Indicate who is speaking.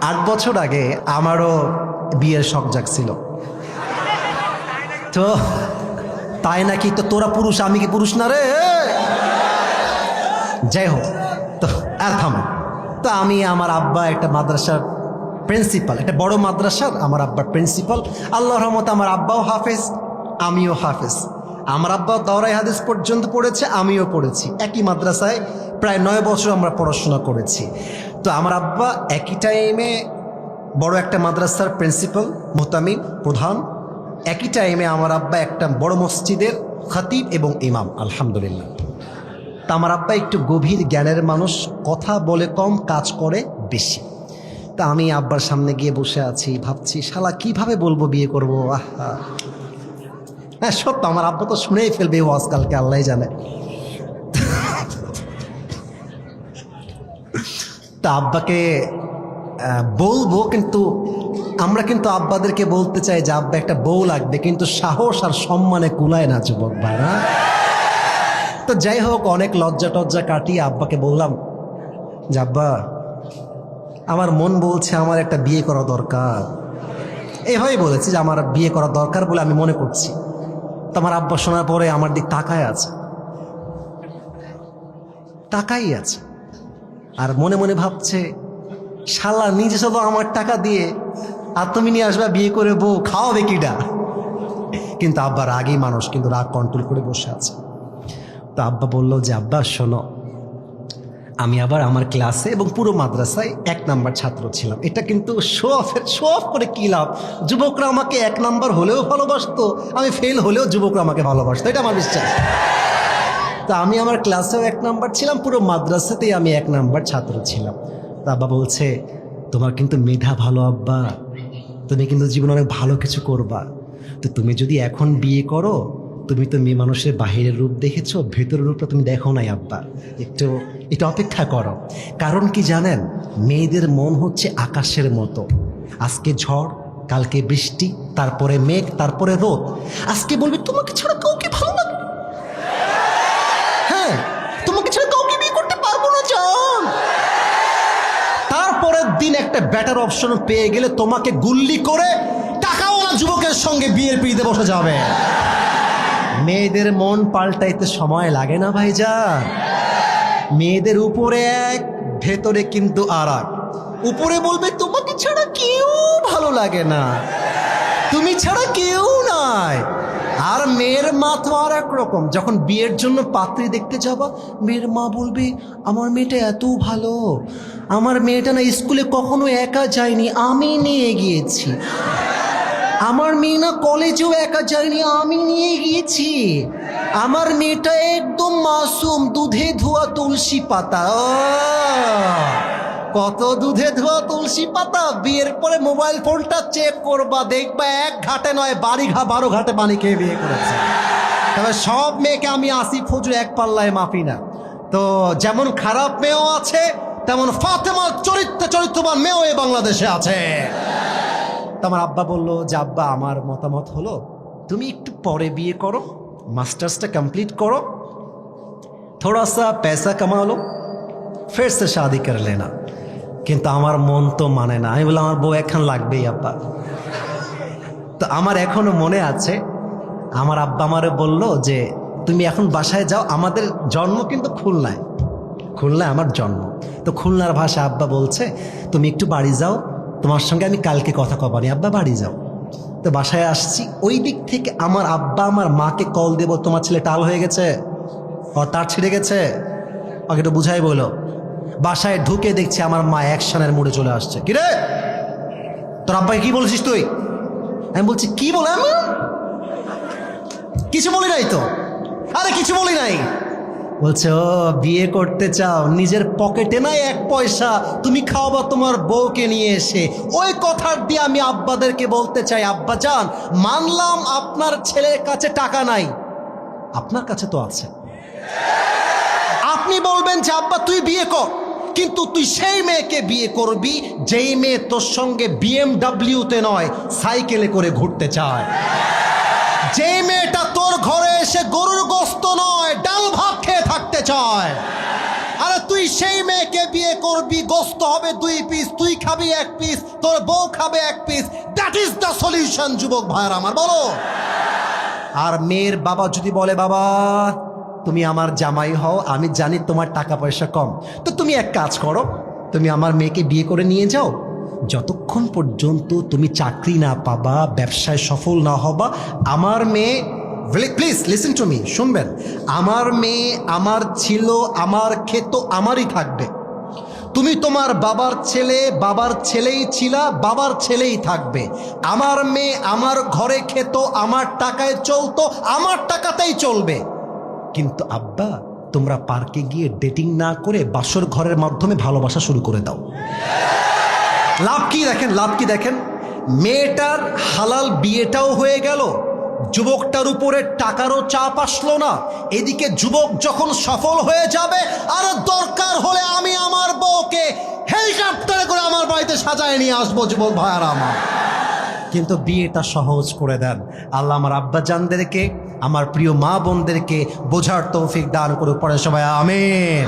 Speaker 1: 8 বছর আগে আমারও বিয়ের শখ জাগছিল। তো তাই নাকি? তো তোরা পুরুষ, আমি কি পুরুষ না রে? যাই হোক, তো আর থামো। তো আমি, আমার আব্বা একটা মাদ্রাসার প্রিন্সিপাল, একটা বড় মাদ্রাসার আমার আব্বার প্রিন্সিপাল। আল্লাহর রহমতে আমার আব্বাও হাফেজ, আমিও হাফেজ। আমার আব্বা দাওরাই হাদিস পর্যন্ত পড়েছে, আমিও পড়েছি। একই মাদ্রাসায় প্রায় 9 বছর আমরা পড়াশোনা করেছি। তো আমার আব্বা একই টাইমে বড় একটা মাদ্রাসার প্রিন্সিপাল, মুহতামিম, প্রধান। একই টাইমে আমার আব্বা একটা বড় মসজিদের খতিব এবং ইমাম, আলহামদুলিল্লাহ। তা আমার আব্বা একটু গভীর জ্ঞানের মানুষ, কথা বলে কম, কাজ করে বেশি। তা আমি আব্বার সামনে গিয়ে বসে আছি, ভাবছি শালা কিভাবে বলবো বিয়ে করবো। আহা, হ্যাঁ সত্য, আমার আব্বা তো শুনেই ফেলবে ওয়াজ কালকে, আল্লাহ জানে। তা আব্বাকে বলবো, কিন্তু আমরা কিন্তু আব্বাদেরকে বলতে চাই যে আব্বা একটা বউ লাগবে, কিন্তু সাহস আর সম্মানে কুলায় না যুবক ভাইরা। তো যাই হোক, অনেক লজ্জা টজ্জা কাটিয়ে আব্বাকে বললাম যে আব্বা, আমার মন বলছে আমার একটা বিয়ে করা দরকার। এভাবেই বলেছি যে আমার বিয়ে করা দরকার বলে আমি মনে করছি। তো আমার আব্বা শোনার পরে আমার দিক তাকাই আছে, আর মনে মনে ভাবছে শালা নিজে শুধু আমার টাকা দিয়ে, আর তুমি নিয়ে আসবা বিয়ে করে বউ, খাওয়াবে কিডা? কিন্তু আব্বা রাগই মানুষ, কিন্তু রাগ কন্ট্রোল করে বসে আছে। তো আব্বা বলল যে আব্বা শোনো, আমি আবার আমার ক্লাসে এবং পুরো মাদ্রাসায় 1 নাম্বার ছাত্র ছিলাম। এটা কিন্তু শো অফ করে কি লাভ? যুবকরা আমাকে 1 নাম্বার হলেও ভালোবাসতো, আমি ফেল হলেও যুবকরা আমাকে ভালোবাসতো, এটা আমার বিশ্বাস। তা আমি আমার ক্লাসেও 1 নাম্বার ছিলাম, পুরো মাদ্রাসাতেই আমি 1 নাম্বার ছাত্র ছিলাম। তা আব্বা বলছে তোমার কিন্তু মেধা ভালো আব্বা, তুমি কিন্তু জীবনে অনেক ভালো কিছু করবা। তো তুমি যদি এখন বিয়ে করো, তুমি তো মেয়ে মানুষের বাহিরের রূপ দেখেছো, ভেতরের রূপটা তুমি দেখো নাই আব্বা, একটু অপেক্ষা করো। কারণ কি জানেন, মেয়েদের মন হচ্ছে আকাশের মতো। আজকে ঝড়, কালকে বৃষ্টি, তারপরে মেঘ, তারপরে রোদ। আজকে বলবে তোমাকে ছাড়া কাউকে ভালো লাগে, হ্যাঁ তোমাকে ছাড়া কাউকে বিয়ে করতে পারবো না জান। তারপরের দিন একটা বেটার অপশন পেয়ে গেলে তোমাকে গুল্লি করে টাকাওয়ালা যুবকের সঙ্গে বিয়ের পিড়িতে বসে যাবে। মেয়েদের মন পাল্টাইতে সময় লাগে না ভাইজান। মেয়েদের উপরে এক, ভেতরে কিন্তু আর এক। উপরে বলবে তোমাকে ছাড়া কেউ ভালো লাগে না, তুমি ছাড়া কেউ নাই। আর মেয়ের মা তো আর একরকম। যখন বিয়ের জন্য পাত্রী দেখতে যাবা, মেয়ের মা বলবে আমার মেয়েটা এত ভালো, আমার মেয়েটা না স্কুলে কখনো একা যায়নি, আমি নিয়ে গিয়েছি। আমার মেয়ে না কলেজেও একা যায়নি, আমি নিয়ে গিয়েছি। আমার মেয়েটা একদম মাসুম, দুধে ধোয়া তুলসী পাতা। কত দুধে ধোয়া তুলসী পাতা! বিয়ের পরে মোবাইল ফোনটা চেক করবা, দেখবা 1 ঘাটে নয় 12 ঘাটে পানি খেয়ে বিয়ে করেছে। তবে সব মেয়েকে আমি আসিফ হুজুর 1 পাল্লায় মাপি না। তো যেমন খারাপ মেয়েও আছে, তেমন ফাতেমার চরিত্রবান মেয়েও এই বাংলাদেশে আছে। আমার আব্বা বলল যে আব্বা আমার মতামত হলো তুমি একটু পরে বিয়ে করো, মাস্টার্সটা কমপ্লিট করো, থোড়া সা पैसा कमा लो, फिर से शादी कर लेना। কিন্তু আমার মন তো মানে না। আমি বললাম আমার বউ এখন লাগবেই আব্বা। তো আমার এখনো মনে আছে, আমার আব্বা আমারে বলল যে তুমি এখন বাসায় যাও, আমাদের জন্ম কিন্তু খুলনায় আমার জন্ম। তো খুলনার ভাষা আব্বা বলছে তুমি একটু বাড়ি যাও, তোমার সঙ্গে আমি কালকে কথা কবানি, আব্বা বাড়ি যাও। তো বাসায় আসছি, ওই দিক থেকে আমার আব্বা আমার মাকে কল দেব, তোমার ছেলে টাল হয়ে গেছে, তার ছিঁড়ে গেছে, ওকে একটু বুঝাই বলো। বাসায় ঢুকে দেখছি আমার মা অ্যাকশনের মুডে চলে আসছে। কিরে তোর আব্বাকে কি বলছিস তুই? আমি বলছি কি বলে, আমি কিছু বলি নাই তো। আরে কিছু বলি নাই। বলছে ও বিয়ে করতে চাও, নিজের পকেটে নাই 1 পয়সা, তুমি খাওয়াবা তোমার বউকে নিয়ে এসে। ওই কথার দিয়ে আমি আব্বাদেরকে বলতে চাই, আব্বা জান মানলাম আপনার ছেলের কাছে টাকা নাই, আপনার কাছে তো আছে। আপনি বলবেন যে আব্বা তুই বিয়ে কর, কিন্তু তুই সেই মেয়েকে বিয়ে করবি যেই মেয়ে তোর সঙ্গে BMW-তে নয় সাইকেলে করে ঘুরতে চায়, যে মেয়েটা তোর ঘরে এসে গরুর গোস্ত নয় ডাল ভাত খেয়ে থাকতে চায়। আরে তুই সেই মেয়েকে বিয়ে করবি, গোস্ত হবে 2 পিস, তুই খাবি 1 পিস, তোর বউ খাবে 1 piece. That is the solution যুবক ভাইয়ের আমার, বলো। আর মেয়ের বাবা যদি বলে, বাবা তুমি আমার জামাই হও, আমি জানি তোমার টাকা পয়সা কম, তো তুমি এক কাজ করো, তুমি আমার মেয়েকে বিয়ে করে নিয়ে যাও, যতক্ষণ পর্যন্ত তুমি চাকরি না পাবা, ব্যবসায় সফল না হবা, আমার মেয়ে, প্লিজ লিসেন টু মি, শুনবেন, আমার মেয়ে আমার ছিল, আমার খেত আমারই থাকবে। তুমি তোমার বাবার ছেলে, বাবার ছেলেই ছিলা, বাবার ছেলেই থাকবে। আমার মেয়ে আমার ঘরে খেত, আমার টাকায় চলতো, আমার টাকাতেই চলবে। কিন্তু আব্বা, তোমরা পার্কে গিয়ে ডেটিং না করে বাসর ঘরের মাধ্যমে ভালোবাসা শুরু করে দাও। লাভ কি দেখেন, লাভ কি দেখেন, মেয়েটার হালাল বিয়েটাও হয়ে গেল, যুবকটার উপরে টাকারও চাপ আসলো না। এদিকে যুবক যখন সফল হয়ে যাবে, আর দরকার হলে আমি আমার বউকে হেলিকপ্টারে করে আমার বাড়িতে সাজায় নিয়ে আসবো, যুবক ভাইয়ারা আমার। কিন্তু বিয়েটা সহজ করে দেন আল্লাহ। আমার আব্বাজানদেরকে, আমার প্রিয় মা বোনদেরকে বোঝার তৌফিক দান করে, পড়ে সবাই আমিন।